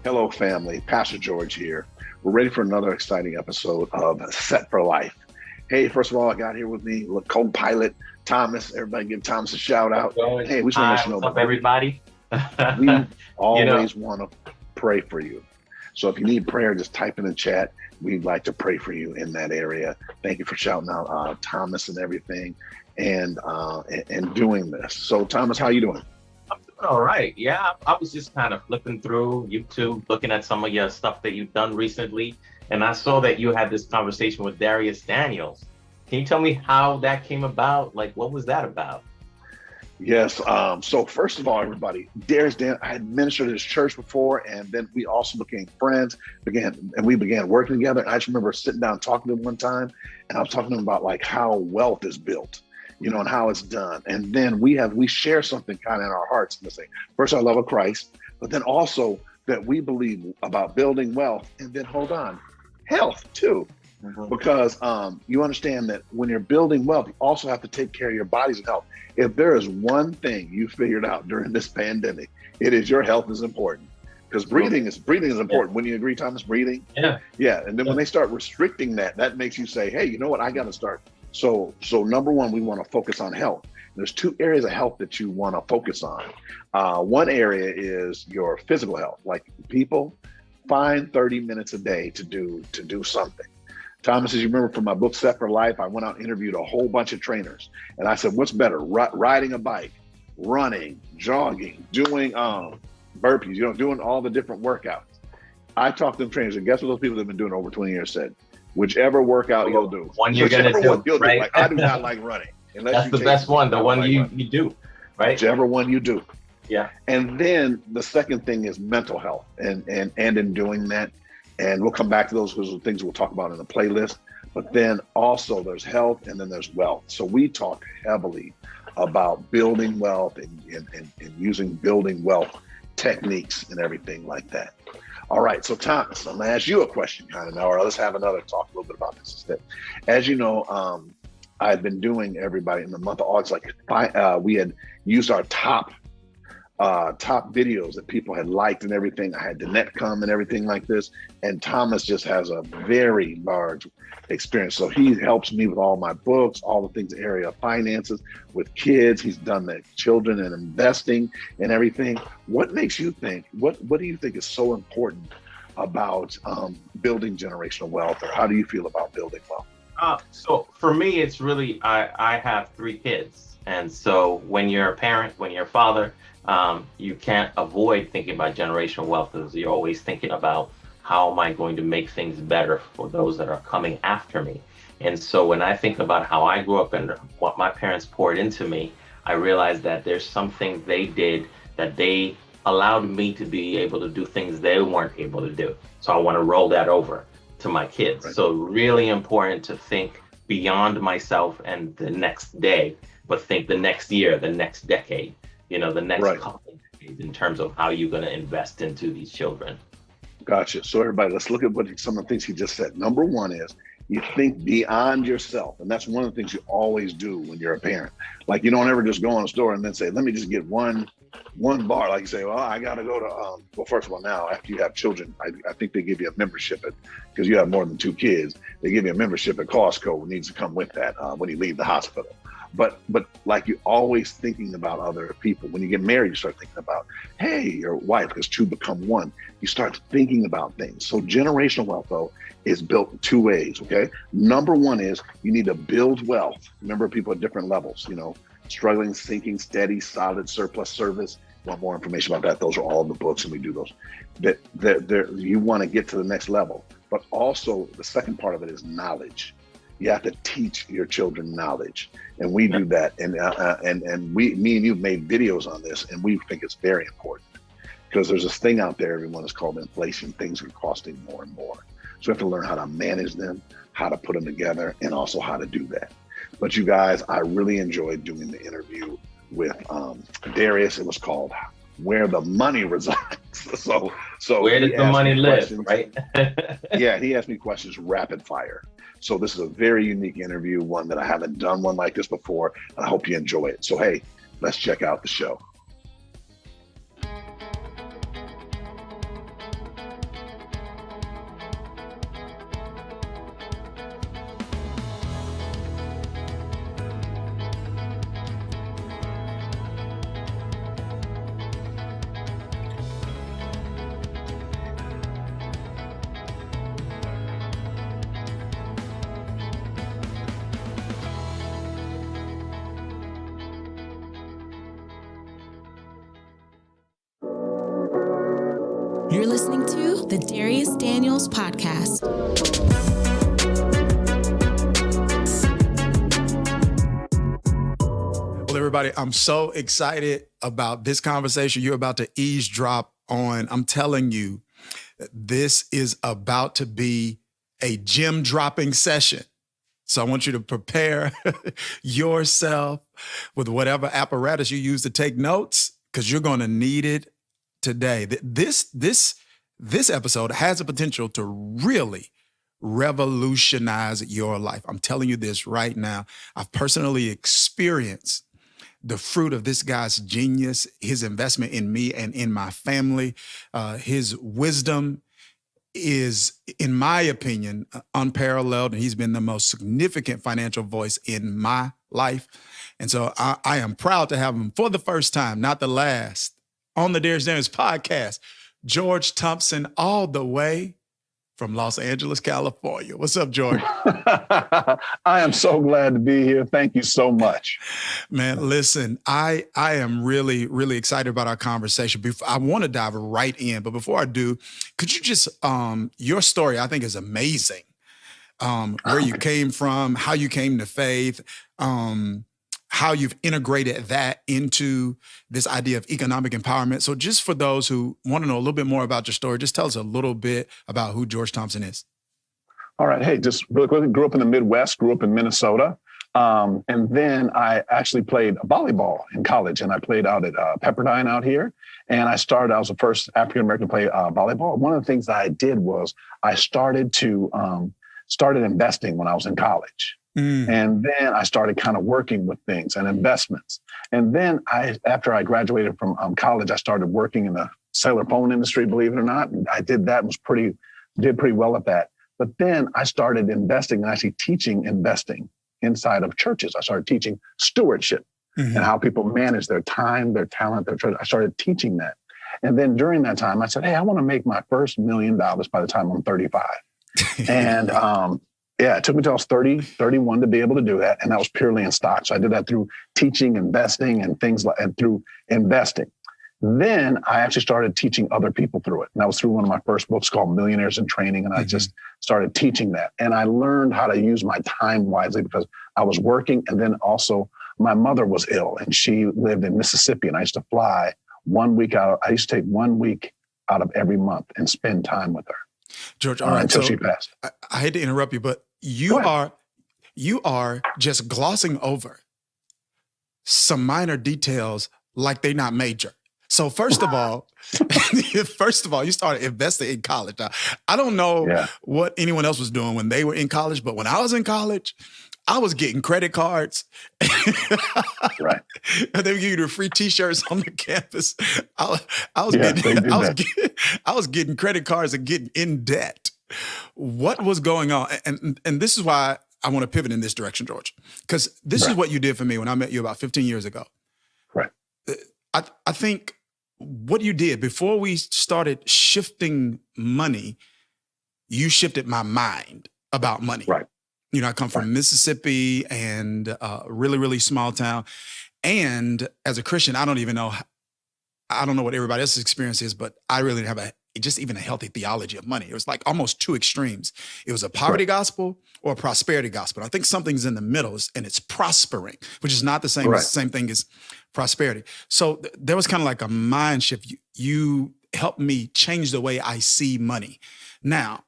Hello, family. Pastor George here. We're ready for another exciting episode of Set for Life. Hey, first of all, I got here with me co-pilot Thomas. Everybody give Thomas a shout out. George. Hey, we just want to Hi, let you know what's up, that everybody? we You know, always want to pray for you. So if you need prayer, just type in the chat. We'd like to pray for you in that area. Thank you for shouting out Thomas and everything, and doing this. So Thomas, how you doing? I'm doing all right. Yeah, I was just kind of flipping through YouTube, looking at some of your stuff that you've done recently, and I saw that you had this conversation with Darius Daniels. Can you tell me how that came about? Like, what was that about? Yes. So first of all, everybody, I had ministered at his church before, and then we also became friends, we began working together. And I just remember sitting down talking to him one time, and I was talking to him about like how wealth is built, and how it's done. And then we share something kind of in our hearts, and say, first, our love of Christ, but then also that we believe about building wealth, and then hold on, health too. Mhm. Because you understand that when you're building wealth, you also have to take care of your body's health. If there is one thing you figured out during this pandemic, it is your health is important. Because breathing is Yeah, important. When you agree, Thomas, breathing, yeah, yeah. And then yeah. when they start restricting that, that makes you say, hey, you know what? I got to start. So number one, we want to focus on health. There's two areas of health that you want to focus on. One area is your physical health. Like people find 30 minutes a day to do something. Thomas, as you remember from my book, Set for Life, I went out and interviewed a whole bunch of trainers. And I said, what's better, riding a bike, running, jogging, doing burpees, doing all the different workouts. I talked to them trainers, and guess what those people that have been doing it over 20 years said? Whichever workout you'll do. One you're gonna Whichever one do, you'll do. right? Like, I do not like running. Unless That's you the chase best me. one, the I don't one like you running. you do, right? Whichever one you do. Yeah. And then the second thing is mental health. And in doing that, and we'll come back to those because things we'll talk about in the playlist. But then also there's health and then there's wealth. So we talk heavily about building wealth and using building wealth techniques and everything like that. All right, so Thomas, I'm gonna ask you a question kind of now, or let's have another talk a little bit about this instead. As you know, I've been doing everybody in the month of August, we had used our top videos that people had liked and everything. I had Danette come and everything like this. And Thomas just has a very large experience. So he helps me with all my books, all the things, area of finances with kids. He's done the children and investing and everything. What makes you think, what do you think is so important about building generational wealth, or how do you feel about building wealth? So for me, it's really I have three kids, and so when you're a parent, when you're a father, you can't avoid thinking about generational wealth, as you're always thinking about how am I going to make things better for those that are coming after me. And so when I think about how I grew up and what my parents poured into me, I realized that there's something they did that they allowed me to be able to do things they weren't able to do. So I want to roll that over to my kids. Right. So really important to think beyond myself and the next day, but think the next year, the next decade, the next Right. couple of decades in terms of how you're going to invest into these children. Gotcha. So everybody, let's look at some of the things he just said. Number one is you think beyond yourself. And that's one of the things you always do when you're a parent. Like you don't ever just go in a store and then say, let me just get one bar. Like you say, well, I got to go to, well, first of all, now after you have children, I think they give you a membership because you have more than two kids. They give you a membership at Costco. It needs to come with that when you leave the hospital. But like you're always thinking about other people. When you get married, you start thinking about, hey, your wife, because two become one. You start thinking about things. So generational wealth, though, is built two ways, okay? Number one is you need to build wealth. Remember, people at different levels, struggling, sinking, steady, solid, surplus, service. Want more information about that? Those are all in the books, and we do those. That you want to get to the next level. But also, the second part of it is knowledge. You have to teach your children knowledge, and we do that. And me and you made videos on this, and we think it's very important because there's this thing out there, everyone, is called inflation. Things are costing more and more, so we have to learn how to manage them, how to put them together, and also how to do that. But you guys, I really enjoyed doing the interview with Darius. It was called "Where the Money Resides." So Where he does the asked money me live, questions. right? Yeah, he asked me questions rapid fire. So this is a very unique interview, one that I haven't done one like this before, and I hope you enjoy it. So hey, let's check out the show. You're listening to the Darius Daniels Podcast. Well, everybody, I'm so excited about this conversation you're about to eavesdrop on. I'm telling you, this is about to be a gem dropping session. So I want you to prepare yourself with whatever apparatus you use to take notes, because you're going to need it today. This episode has the potential to really revolutionize your life. I'm telling you this right now. I've personally experienced the fruit of this guy's genius, his investment in me and in my family. His wisdom is, in my opinion, unparalleled, and he's been the most significant financial voice in my life. And so I am proud to have him for the first time, not the last, on the Darius Daniels Podcast, George Thompson, all the way from Los Angeles, California. What's up, George? I am so glad to be here. Thank you so much. Man, listen, I am really, really excited about our conversation. I want to dive right in, but before I do, could you just, your story I think is amazing. Where you came from, how you came to faith, how you've integrated that into this idea of economic empowerment. So just for those who want to know a little bit more about your story, just tell us a little bit about who George Thompson is. All right. Hey, just really quickly, grew up in the Midwest, grew up in Minnesota. And then I actually played volleyball in college, and I played out at Pepperdine out here. And I was the first African-American to play volleyball. One of the things that I did was I started investing when I was in college. And then I started kind of working with things and investments. And then after I graduated from college, I started working in the cellular phone industry, believe it or not. And I did that, did pretty well at that. But then I started investing and actually teaching investing inside of churches. I started teaching stewardship and how people manage their time, their talent, their treasure. I started teaching that. And then during that time, I said, hey, I want to make my first $1 million by the time I'm 35. And it took me till I was 31 to be able to do that. And that was purely in stock. So I did that through teaching, investing, and through investing. Then I actually started teaching other people through it. And that was through one of my first books called Millionaires in Training. And I just started teaching that. And I learned how to use my time wisely because I was working. And then also my mother was ill and she lived in Mississippi. And I used to fly 1 week out. I used to take 1 week out of every month and spend time with her. George, all right. Until so she passed. I hate to interrupt you, but you are just glossing over some minor details like they're not major. So first of all, you started investing in college. Now, I don't know what anyone else was doing when they were in college, but when I was in college, I was getting credit cards. Right. And they would give you the free T-shirts on the campus. I was getting credit cards and getting in debt. What was going on? And this is why I want to pivot in this direction, George, because this is what you did for me when I met you about 15 years ago. Right. I think what you did before we started shifting money, you shifted my mind about money. Right. You know, I come from Mississippi and a really, really small town. And as a Christian, I don't know what everybody else's experience is, but I really didn't have even a healthy theology of money. It was like almost two extremes. It was a poverty gospel or a prosperity gospel. I think something's in the middle and it's prospering, which is not the same thing as prosperity. So there was kind of like a mind shift. You helped me change the way I see money. Now,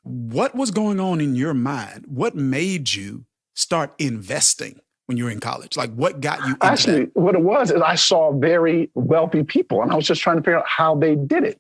what was going on in your mind? What made you start investing when you were in college? Like what got you into that? What it was is I saw very wealthy people and I was just trying to figure out how they did it.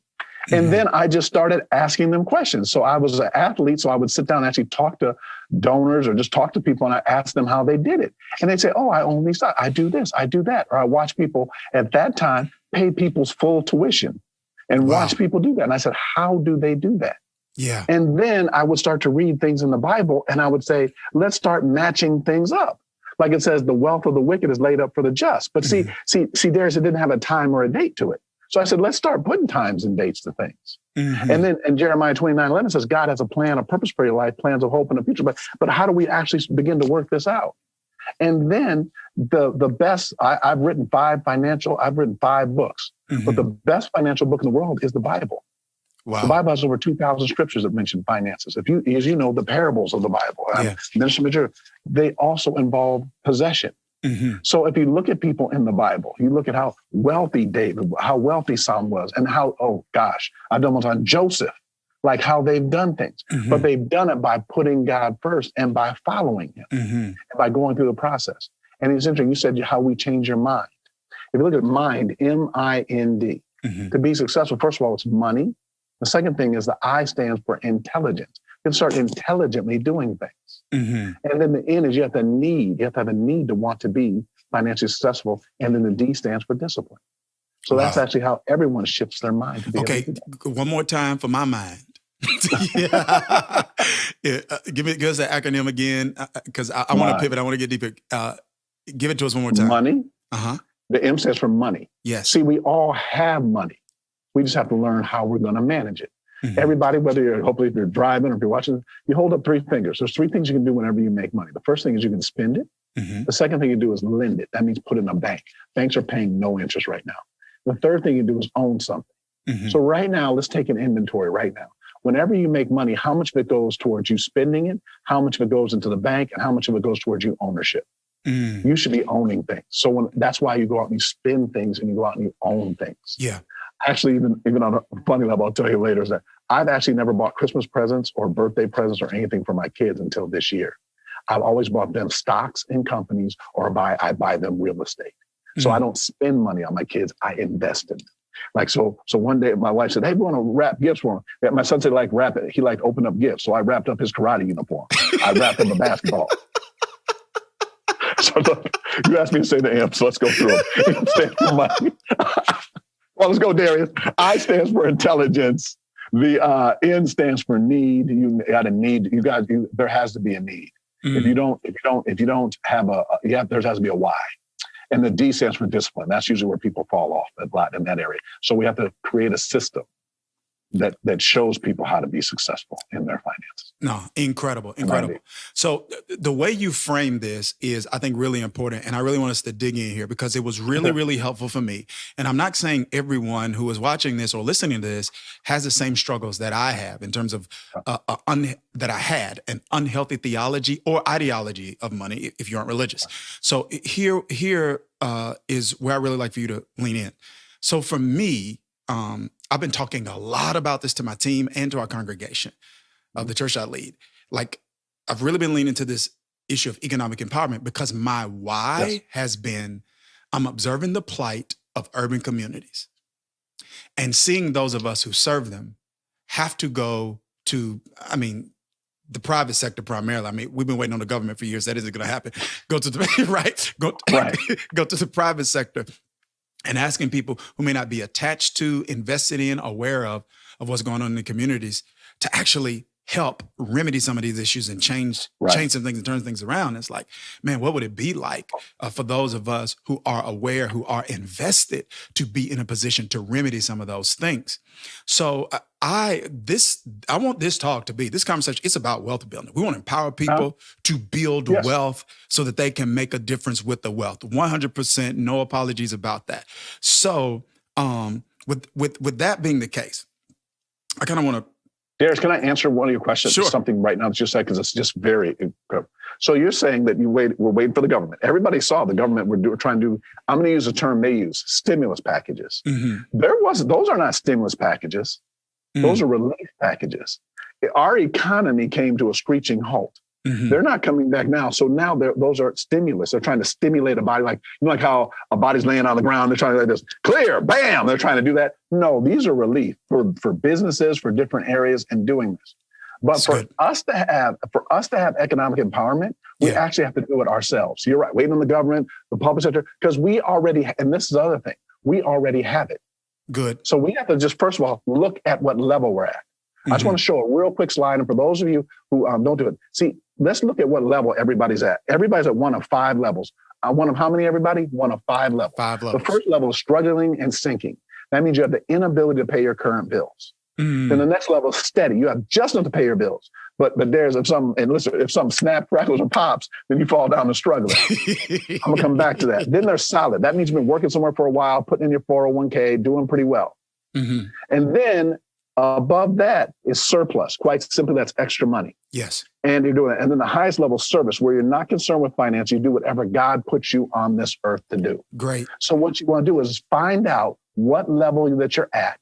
And then I just started asking them questions. So I was an athlete, so I would sit down and actually talk to donors or just talk to people and I asked them how they did it. And they'd say, oh, I own these stocks. I do this, I do that. Or I watch people at that time pay people's full tuition and watch people do that. And I said, how do they do that? Yeah. And then I would start to read things in the Bible and I would say, let's start matching things up. Like it says, the wealth of the wicked is laid up for the just. But see, Darius, it didn't have a time or a date to it. So I said, let's start putting times and dates to things. And then in Jeremiah 29:11 says, God has a plan, a purpose for your life, plans of hope in the future. But how do we actually begin to work this out? And then the best, I've written 5 books, but the best financial book in the world is the Bible. Wow. The Bible has over 2,000 scriptures that mention finances. As you know, the parables of the Bible, Minister Major, they also involve possession. So if you look at people in the Bible, you look at how wealthy David, how wealthy Solomon was, and how, I've done one on Joseph, like how they've done things. But they've done it by putting God first and by following him, and by going through the process. And it's interesting, you said how we change your mind. If you look at mind, M-I-N-D, to be successful, first of all, it's money. The second thing is the I stands for intelligence. You can start intelligently doing things. And then the N is you have to have a need to want to be financially successful. And then the D stands for discipline. So that's actually how everyone shifts their mind. To be able to do that. One more time for my mind. Give us the acronym again, because I want to pivot. I want to get deeper. Give it to us one more time. Money. The M stands for money. Yes. See, we all have money. We just have to learn how we're going to manage it. Everybody, hopefully if you're driving or if you're watching, you hold up 3 fingers. There's 3 things you can do whenever you make money. The first thing is you can spend it. The second thing you do is lend it. That means put it in a bank. Banks are paying no interest right now. The third thing you do is own something. So right now, let's take an inventory right now. Whenever you make money, how much of it goes towards you spending it, how much of it goes into the bank, and how much of it goes towards you ownership? You should be owning things. So that's why you go out and you spend things and you go out and you own things. Yeah. Actually, even on a funny level, I'll tell you later, is that I've actually never bought Christmas presents or birthday presents or anything for my kids until this year. I've always bought them stocks in companies or I buy them real estate. So I don't spend money on my kids. I invest in them. Like, so one day my wife said, hey, we want to wrap gifts for him. My son said, wrap it. He open up gifts. So I wrapped up his karate uniform. I wrapped up a basketball. So you asked me to say the M, so let's go through them. M stands for money. Well, let's go, Darius. I stands for intelligence. The N stands for need. You got a need. There has to be a need. If you don't have there has to be a why. And the D stands for discipline. That's usually where people fall off a lot in that area. So we have to create a system that shows people how to be successful in their finances. No, incredible. So the way you frame this is, I think, really important. And I really want us to dig in here because it was really, really helpful for me. And I'm not saying everyone who is watching this or listening to this has the same struggles that I have in terms of that I had an unhealthy theology or ideology of money if you aren't religious. So here is where I really like for you to lean in. So for me, I've been talking a lot about this to my team and to our congregation of the church I lead. Like, I've really been leaning to this issue of economic empowerment because my why has been, I'm observing the plight of urban communities and seeing those of us who serve them have to go to, the private sector primarily. We've been waiting on the government for years. That isn't going to happen. Go to the, go to the private sector. And asking people who may not be attached to, invested in, aware of what's going on in the communities to actually help remedy some of these issues and change some things and turn things around. It's like, man, what would it be like for those of us who are aware, who are invested to be in a position to remedy some of those things? So I want this talk to be, this conversation, it's about wealth building. We want to empower people to build wealth so that they can make a difference with the wealth. 100%, no apologies about that. So with that being the case, I kind of want to, Darius, can I answer one of your questions? Sure. Something right now that's just said, because it's just very incredible. So you're saying that we're waiting for the government. Everybody saw the government were trying to do, I'm going to use a term they use, stimulus packages. Those are not stimulus packages. Those are relief packages. Our economy came to a screeching halt. They're not coming back now. So now those are stimulus. They're trying to stimulate a body, like how a body's laying on the ground. They're trying to just clear, bam. They're trying to do that. No, these are relief for businesses, for different areas and doing this. But for us to have economic empowerment, we actually have to do it ourselves. You're right. Waiting on the government, the public sector, because we already, and this is the other thing, we already have it. Good. So we have to just, first of all, look at what level we're at. I just want to show a real quick slide. And for those of you who don't do it, see, let's look at what level everybody's at. Everybody's at one of 5 levels. One of how many, everybody? One of 5 levels. 5 levels. The first level is struggling and sinking. That means you have the inability to pay your current bills. Then the next level is steady. You have just enough to pay your bills. But there's if some snap, crackles, or pops, then you fall down to struggling. I'm gonna come back to that. Then there's solid. That means you've been working somewhere for a while, putting in your 401k, doing pretty well. Mm-hmm. And then above that is surplus. Quite simply, that's extra money. Yes. And you're doing it. And then the highest level service, where you're not concerned with finance, you do whatever God puts you on this earth to do. Great. So what you want to do is find out what level that you're at.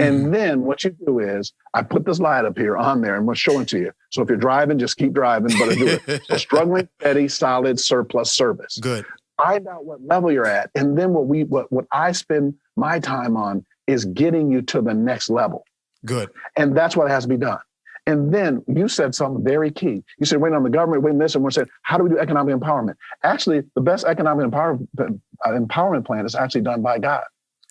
And then what you do is, I put this slide up here on there and we'll show it to you. So if you're driving, just keep driving, but do it. So struggling, steady, solid, surplus, service. Good. Find out what level you're at. And then what I spend my time on is getting you to the next level. Good. And that's what has to be done. And then you said something very key. You said, waiting on the government, waiting this, and we're saying, how do we do economic empowerment? Actually, the best economic empowerment plan is actually done by God.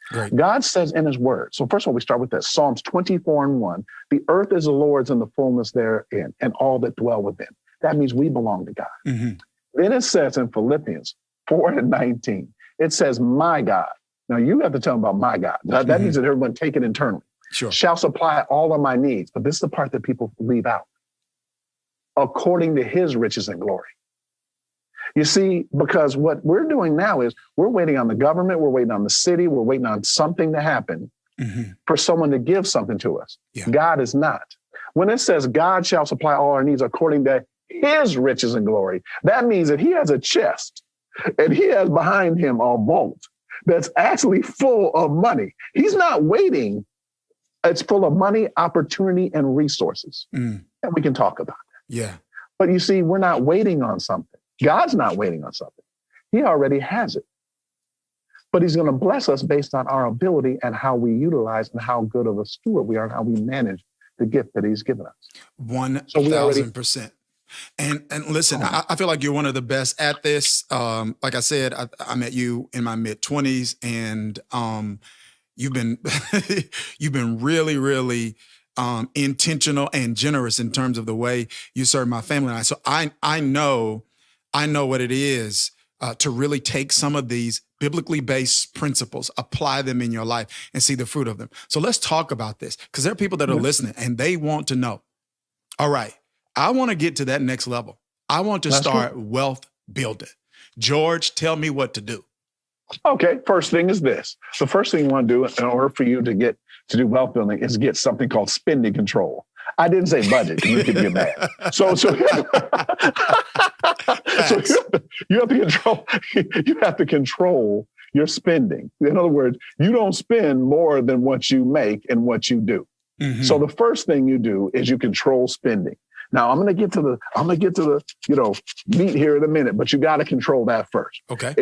Great. God says in his word. So first of all, we start with this. Psalms 24:1, the earth is the Lord's and the fullness therein, and all that dwell within. That means we belong to God. Mm-hmm. Then it says in Philippians 4:19, it says, my God. Now you have to tell them about my God. That means that everyone take it internally. Sure. Shall supply all of my needs. But this is the part that people leave out. According to his riches and glory. You see, because what we're doing now is we're waiting on the government, we're waiting on the city, we're waiting on something to happen for someone to give something to us. Yeah. God is not. When it says God shall supply all our needs according to his riches and glory, that means that he has a chest and he has behind him a vault that's actually full of money. He's not waiting. It's full of money, opportunity, and resources. And we can talk about that. Yeah. But you see, we're not waiting on something. God's not waiting on something. He already has it. But he's going to bless us based on our ability and how we utilize and how good of a steward we are and how we manage the gift that he's given us. 1,000%. And listen, I feel like you're one of the best at this. Like I said, I met you in my mid-20s, and you've been you've been really, really intentional and generous in terms of the way you serve my family and I. So I know what it is to really take some of these biblically based principles, apply them in your life, and see the fruit of them. So let's talk about this, because there are people that are listening and they want to know, all right, I want to get to that next level. I want to start wealth building. George, tell me what to do. Okay, first thing is this. The first thing you want to do in order for you to do wealth building is get something called spending control. I didn't say budget, because you could get mad. So you have to control your spending. In other words, you don't spend more than what you make and what you do. Mm-hmm. So the first thing you do is you control spending. Now I'm going to get to the meat here in a minute, but you got to control that first. Okay.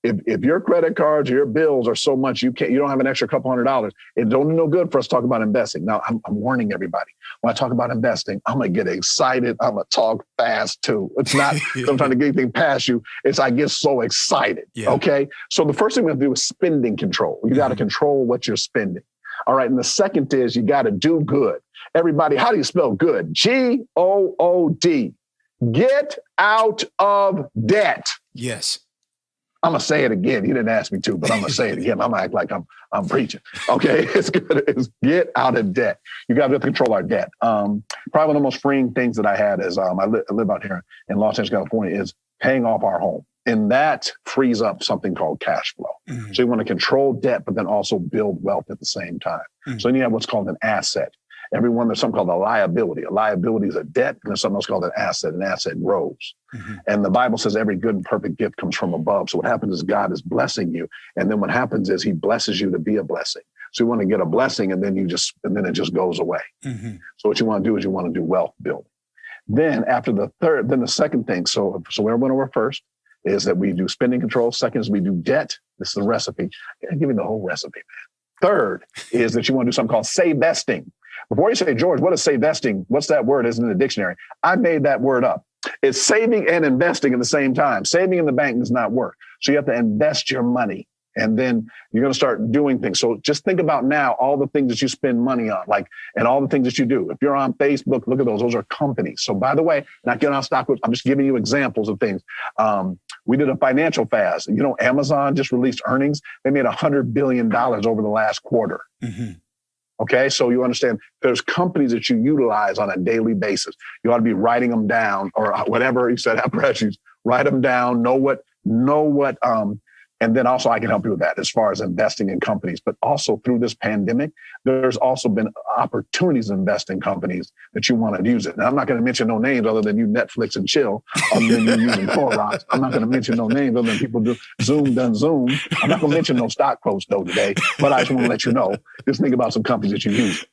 If your credit cards or your bills are so much you don't have an extra couple $100, it don't do no good for us to talk about investing. Now I'm warning everybody. When I talk about investing, I'm gonna get excited. I'm gonna talk fast too. It's not I'm trying to get anything past you. It's I get so excited. Yeah. Okay. So the first thing we have to do is spending control. You got to control what you're spending. All right. And the second is you got to do good. Everybody, how do you spell good? G-O-O-D. Get out of debt. Yes. I'm going to say it again. You didn't ask me to, but I'm going to say it again. I'm going to act like I'm preaching. Okay. It's good. It's get out of debt. You got to control our debt. Probably one of the most freeing things that I had is I live out here in Los Angeles, California, is paying off our home. And that frees up something called cash flow. Mm-hmm. So you want to control debt, but then also build wealth at the same time. Mm-hmm. So then you have what's called an asset. There's something called a liability. A liability is a debt, and there's something else called an asset. An asset grows. Mm-hmm. And the Bible says every good and perfect gift comes from above. So what happens is God is blessing you. And then what happens is he blesses you to be a blessing. So you want to get a blessing, and then it just goes away. Mm-hmm. So what you want to do is you want to do wealth building. Then after the second thing, so where we went over first is that we do spending control. Second is we do debt. This is the recipe. I'm giving the whole recipe, man. Third is that you want to do something called save-vesting. Before you say, George, what is save-vesting? What's that word? Isn't in the dictionary. I made that word up. It's saving and investing at the same time. Saving in the bank does not work. So you have to invest your money, and then you're going to start doing things. So just think about now all the things that you spend money on, and all the things that you do. If you're on Facebook, look at those. Those are companies. So by the way, not getting on stock, I'm just giving you examples of things. We did a financial fast. Amazon just released earnings. They made $100 billion over the last quarter. Mm-hmm. Okay, so you understand there's companies that you utilize on a daily basis. You ought to be writing them down, or whatever you said, apparatus, write them down, know what, and then also I can help you with that as far as investing in companies. But also through this pandemic, there's also been opportunities to invest in companies that you want to use it. Now, I'm not going to mention no names other than you Netflix and chill, other than you using Clorox. I'm not going to mention no names other than people do Zoom done Zoom. I'm not going to mention no stock quotes though today, but I just want to let you know, just think about some companies that you use.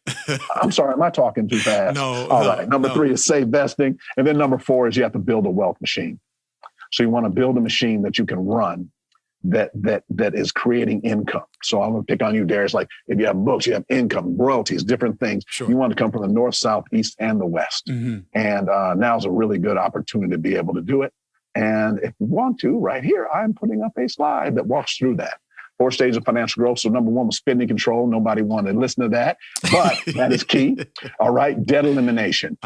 I'm sorry, am I talking too fast? No. All right. Number 3 is safe vesting. And then number 4 is you have to build a wealth machine. So you want to build a machine that you can run that is creating income. So I'm going to pick on you, Darius. Like if you have books, you have income, royalties, different things. Sure. You want to come from the north, south, east, and the west. Mm-hmm. And now's a really good opportunity to be able to do it. And if you want to, right here, I'm putting up a slide that walks through that. 4 stages of financial growth. So number 1 was spending control. Nobody wanted to listen to that, but that is key. All right. Debt elimination.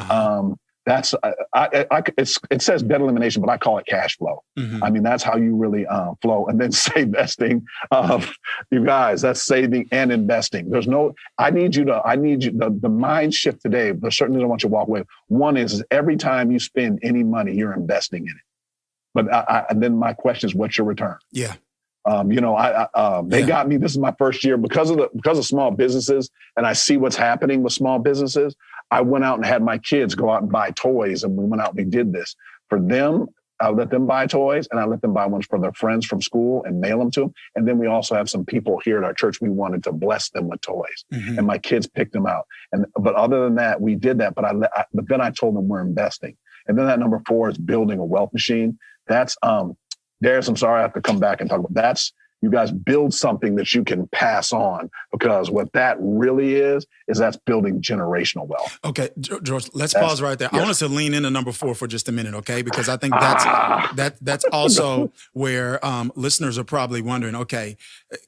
That's it says debt elimination, but I call it cash flow. Mm-hmm. I mean, that's how you really flow. And then safe vesting. You guys, that's saving and investing. I need the mind shift today. There's certain things I want you to walk away. One is every time you spend any money, you're investing in it. But and then my question is, what's your return? Yeah. They got me. This is my first year because of small businesses, and I see what's happening with small businesses. I went out and had my kids go out and buy toys, and we went out and we did this for them. I let them buy toys, and I let them buy ones for their friends from school and mail them to them. And then we also have some people here at our church. We wanted to bless them with toys, and my kids picked them out. But other than that, we did that. But then I told them we're investing. And then that number 4 is building a wealth machine. That's Darius, I'm sorry, I have to come back and talk about that's you guys build something that you can pass on, because what that really is that's building generational wealth. Okay, George, let's pause right there. Yes. I want us to lean into number 4 for just a minute, okay? Because I think that's also where listeners are probably wondering, okay,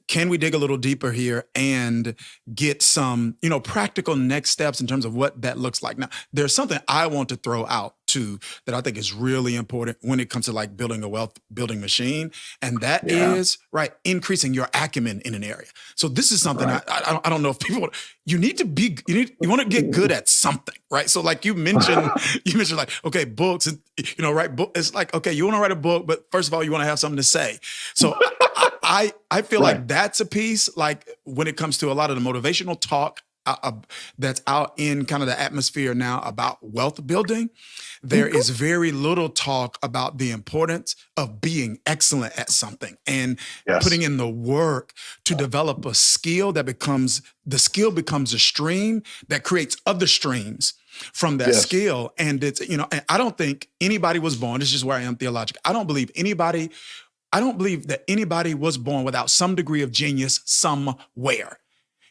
can we dig a little deeper here and get some, practical next steps in terms of what that looks like? Now, there's something I want to throw out too that I think is really important when it comes to like building a wealth building machine, and that is increasing your acumen in an area. So this is something I don't know if people you want to get good at something, right? So like you mentioned like, okay, books, and book. It's like, okay, you want to write a book, but first of all, you want to have something to say. So I feel like that's a piece, like when it comes to a lot of the motivational talk that's out in kind of the atmosphere now about wealth building. There is very little talk about the importance of being excellent at something and putting in the work to develop a skill that becomes a stream that creates other streams from that skill. And it's, and I don't think anybody was born, this is just where I am theologically. I don't believe that anybody was born without some degree of genius somewhere.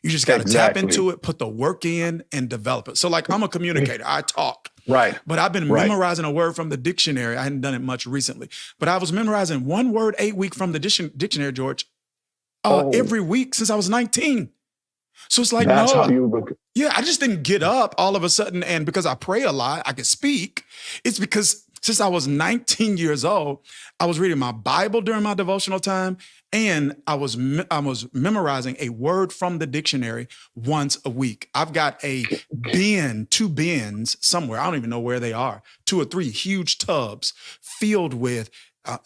You just got to tap into it, put the work in, and develop it. So like I'm a communicator. I talk. Right. But I've been memorizing a word from the dictionary. I hadn't done it much recently. But I was memorizing one word 8 week from the dictionary, George, every week since I was 19. So it's like, I just didn't get up all of a sudden. And because I pray a lot, I can speak. It's because since I was 19 years old, I was reading my Bible during my devotional time, and I was memorizing a word from the dictionary once a week. I've got two bins somewhere. I don't even know where they are. 2 or 3 huge tubs filled with,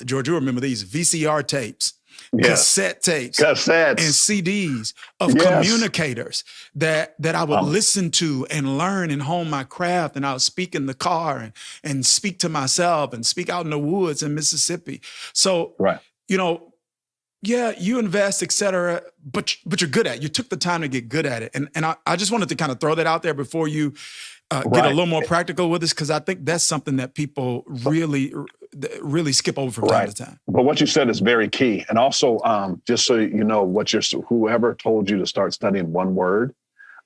George, you remember these VCR tapes. Cassette tapes, cassettes, and CDs of communicators that I would listen to and learn and hone my craft. And I would speak in the car and speak to myself and speak out in the woods in Mississippi. So, you invest, et cetera, but you're good at it. You took the time to get good at it. And I just wanted to kind of throw that out there before you get a little more practical with this, because I think that's something that people really skip over from time to time. But what you said is very key. And also, just so you know, whoever told you to start studying one word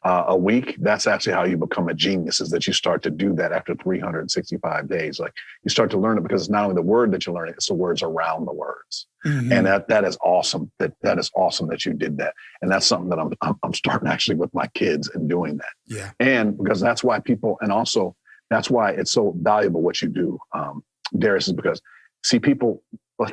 a week, that's actually how you become a genius, is that you start to do that after 365 days. Like you start to learn it because it's not only the word that you're learning, it's the words around the words. Mm-hmm. And that is awesome. That is awesome that you did that. And that's something that I'm starting actually with my kids and doing that. Yeah. And because that's why that's why it's so valuable what you do, Darius, is because people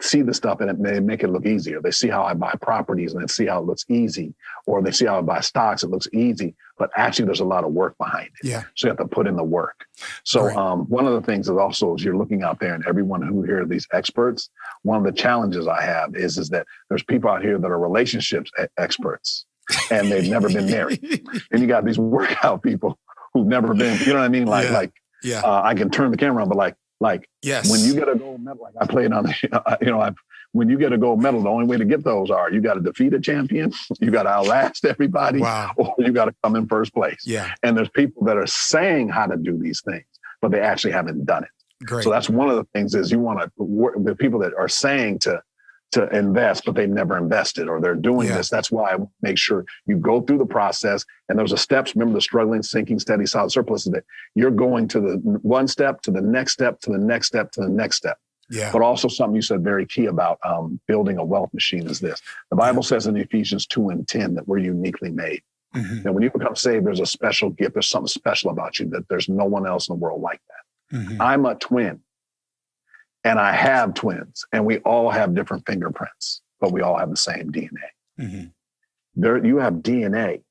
see the stuff and it may make it look easier. They see how I buy properties and they see how it looks easy, or they see how I buy stocks, it looks easy, but actually there's a lot of work behind it. Yeah. So you have to put in the work. So one of the things is also, as you're looking out there and everyone who hears these experts, one of the challenges I have is that there's people out here that are relationships experts and they've never been married. And you got these workout people who've never been, you know what I mean? I can turn the camera on, but yes. when you get a gold medal, like I played on, when you get a gold medal, the only way to get those are you got to defeat a champion, you got to outlast everybody, or you got to come in first place. Yeah. And there's people that are saying how to do these things, but they actually haven't done it. Great. So that's one of the things is you want to work with people that are saying to invest, but they've never invested, or they're doing this. That's why I make sure you go through the process. And there's a steps. Remember the struggling, sinking, steady, solid surplus, that you're going to the one step, to the next step, to the next step, to the next step. Yeah. But also something you said very key about building a wealth machine is this. The Bible says in Ephesians 2:10 that we're uniquely made. Mm-hmm. And when you become saved, there's a special gift. There's something special about you that there's no one else in the world like that. Mm-hmm. I'm a twin. And I have twins, and we all have different fingerprints, but we all have the same DNA. Mm-hmm. You have DNA,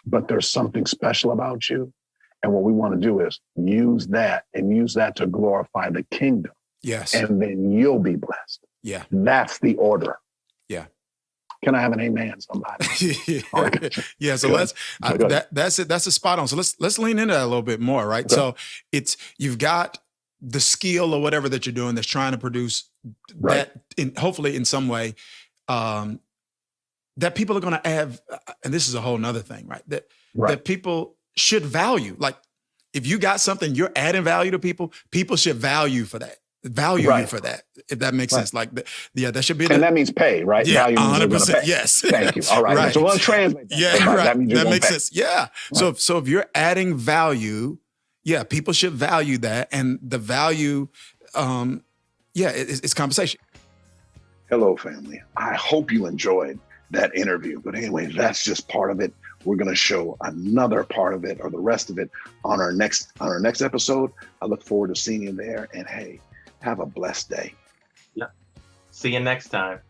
but there's something special about you. And what we want to do is use that to glorify the kingdom. Yes. And then you'll be blessed. Yeah. That's the order. Yeah. Can I have an amen, somebody? Yeah. So that's it. That's a spot on. So let's lean into that a little bit more, right? Okay. So you've got the skill or whatever that you're doing that's trying to produce that hopefully in some way that people are going to have, and this is a whole nother thing, right? That people should value. Like if you got something, you're adding value to people should value for that. You for that, if that makes sense. Like, that should be. And that means pay, right? Yeah, value 100%. Yes. Thank you. All right. Right. So we'll translate that. Yeah, right. That means that makes pay. sense. Yeah. Right. So if you're adding value, people should value that, and the value, it's compensation. Hello, family. I hope you enjoyed that interview. But anyway, that's just part of it. We're going to show another part of it, or the rest of it, on our next episode. I look forward to seeing you there. And hey, have a blessed day. Yeah. See you next time.